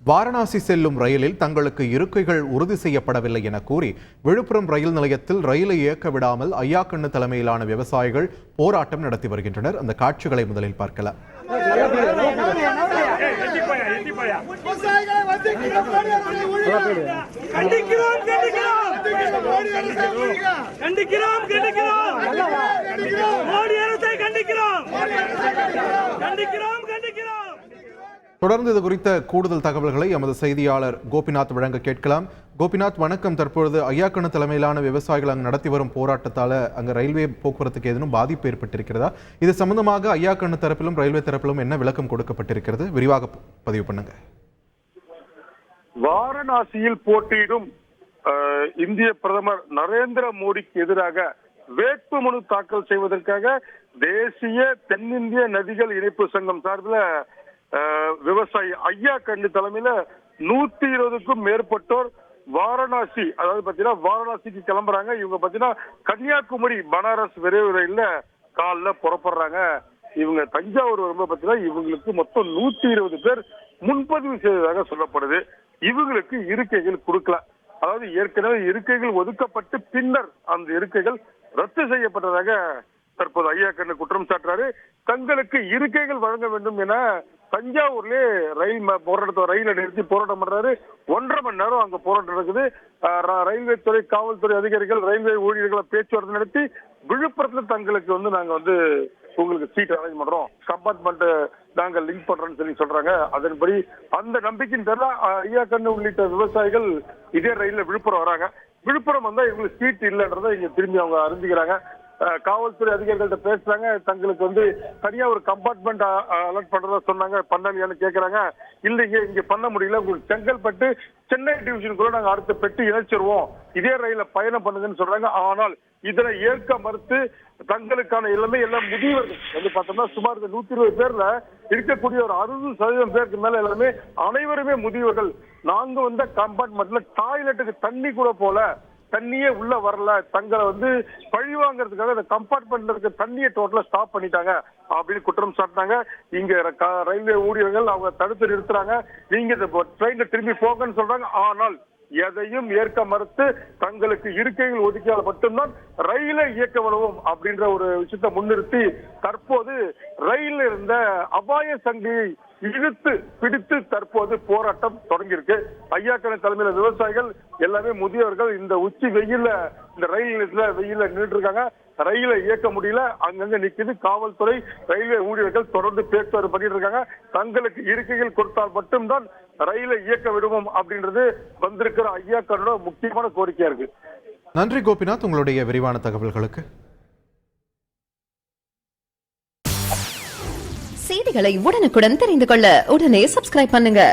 வாரணாசி செல்லும் ரயிலில் தங்களுக்கு இருக்கைகள் உறுதி செய்யப்படவில்லை என கூறி விழுப்புரம் ரயில் நிலையத்தில் ரயிலை இயக்க விடாமல் ஐயாக்கண்ணு தலைமையிலான விவசாயிகள் போராட்டம் நடத்தி வருகின்றனர். அந்த காட்சிகளை முதலில் பார்க்கலாம். தொடர்ந்து இது குறித்த கூடுதல் தகவல்களை எமது செய்தியாளர் கோபிநாத் வழங்க கேட்கலாம். கோபிநாத், வணக்கம். தற்பொழுது ஐயாக்கண்ணு தலைமையிலான விவசாயிகள் அங்கு நடத்தி வரும் போராட்டத்தால் அங்கு ரயில்வே போக்குவரத்துக்கு ஏதேனும் பாதிப்பு ஏற்பட்டிருக்கிறதா? இது சம்பந்தமாக ஐயாக்கண்ணு தரப்பிலும் ரயில்வே தரப்பிலும் என்ன விளக்கம் கொடுக்கப்பட்டிருக்கிறது? விரிவாக பதிவு பண்ணுங்க. வாரணாசியில் போட்டியிடும் இந்திய பிரதமர் நரேந்திர மோடிக்கு எதிராக வேட்புமனு தாக்கல் செய்வதற்காக தேசிய தென்னிந்திய நதிகள் இணைப்பு சங்கம் சார்பில் விவசாயி ஐயாக்கண்ணு தலைமையில 120க்கும் மேற்பட்டோர் வாரணாசி, அதாவது பாத்தீங்கன்னா வாரணாசிக்கு கிளம்புறாங்க. இவங்க பாத்தீங்கன்னா கன்னியாகுமரி பனாரஸ் விரைவு ரயில்ல காலைல புறப்படுறாங்க. இவங்க தஞ்சாவூர் வரும்போது பாத்தீங்கன்னா இவங்களுக்கு மொத்தம் 120 பேர் முன்பதிவு செய்ததாக சொல்லப்படுது. இவங்களுக்கு இருக்கைகள் கொடுக்கல. அதாவது ஏற்கனவே இருக்கைகள் ஒதுக்கப்பட்டு பின்னர் அந்த இருக்கைகள் ரத்து செய்யப்பட்டதாக தற்போது ஐயாக்கண்ணு குற்றம் சாட்டுறாரு. தங்களுக்கு இருக்கைகள் வழங்க வேண்டும் என தஞ்சாவூர்லயே ரயிலை நிறுத்தி போராட்டம் பண்றாரு. 1.5 மணி நேரம் அங்க போராட்டம் நடக்குது. ரயில்வே துறை, காவல்துறை அதிகாரிகள், ரயில்வே ஊழியர்களை பேச்சுவார்த்தை நடத்தி விழுப்புரத்துல தங்களுக்கு நாங்க உங்களுக்கு சீட் அரேஞ்ச் பண்றோம், கம்பார்ட்மெண்ட் நாங்க லிங்க் பண்றோம்னு சொல்றாங்க. அதன்படி அந்த நம்பிக்கையின் பேர்ல ஐயாக்கண்ணு உள்ளிட்ட விவசாயிகள் இதே ரயில்ல விழுப்புரம் வராங்க. விழுப்புரம் வந்தா இவங்களுக்கு சீட் இல்லைன்றதை இங்க திரும்பி அவங்க அறிஞ்சுக்கிறாங்க. காவல்துறை அதிகாரிகள்ட்ட பேசுறாங்க. தங்களுக்கு தனியா ஒரு கம்பார்ட்மெண்ட் அலர்ட் பண்றதா சொன்னாங்க. பண்ணலையான்னு கேட்கறாங்க. இல்லைங்க, இங்க பண்ண முடியல, உங்களுக்கு செங்கல்பட்டு சென்னை டிவிஷனுக்குள்ள நாங்க அடுத்த பெட்டி இணைச்சிருவோம், இதே ரயில பயணம் பண்ணுங்கன்னு சொல்றாங்க. ஆனால் இதனை ஏற்க மறுத்து தங்களுக்கான எல்லாமே எல்லாம் முதியவர்கள் பார்த்தோம்னா சுமார் 120 பேர்ல இருக்கக்கூடிய ஒரு 60% பேருக்கு மேல எல்லாமே அனைவருமே முதியவர்கள். நாங்க வந்த கம்பார்ட்மெண்ட்ல டாய்லெட்டுக்கு தண்ணி கூட போல, தண்ணியே உள்ள வரல, தங்களை பழி வாங்கறதுக்காக அந்த கம்பார்ட்மெண்ட்ல இருக்க தண்ணியை டோட்டலா ஸ்டாப் பண்ணிட்டாங்க அப்படின்னு குற்றம் சாட்டினாங்க. இங்க ரயில்வே ஊழியர்கள் அவங்க தடுத்து நிறுத்துறாங்க. நீங்க ட்ரெயின்ல திரும்பி போங்கன்னு சொல்றாங்க. ஆனால் எதையும் ஏற்க மறுத்து தங்களுக்கு இருக்கைகள் ஒதுக்கியால் மட்டும்தான் ரயிலை இயக்க விடுவோம் அப்படின்ற ஒரு விஷயத்தை முன்னிறுத்தி தற்போது ரயில் இருந்த அபாய சங்கிலியை இழுத்து பிடித்து தற்போது போராட்டம் தொடங்கியிருக்கு. ஐயாக்கண்ணு தலைமையில விவசாயிகள் எல்லாமே முதியவர்கள் இந்த உச்சி வெயில்ல இந்த ரயில் நிலையத்துல வெயில்ல நின்றுட்டு இருக்காங்க. ரயிலை இயக்க முடியல, அங்கங்க நிக்குது. காவல்துறை, ரயில்வே ஊழியர்கள் தொடர்ந்து பேச்சுவார்த்தை பண்ணிட்டு இருக்காங்க. தங்களுக்கு இருக்கைகள் கொடுத்தால் மட்டும்தான் ரயிலை இயக்க விடுவோம் அப்படின்றது வந்திருக்கிற ஐயாக்கண்ணோட முக்கியமான கோரிக்கையா இருக்கு. நன்றி கோபிநாத், உங்களுடைய விரிவான தகவல்களுக்கு. செய்திகளை உடனுக்குடன் தெரிந்து கொள்ள உடனே சப்ஸ்கிரைப் பண்ணுங்க.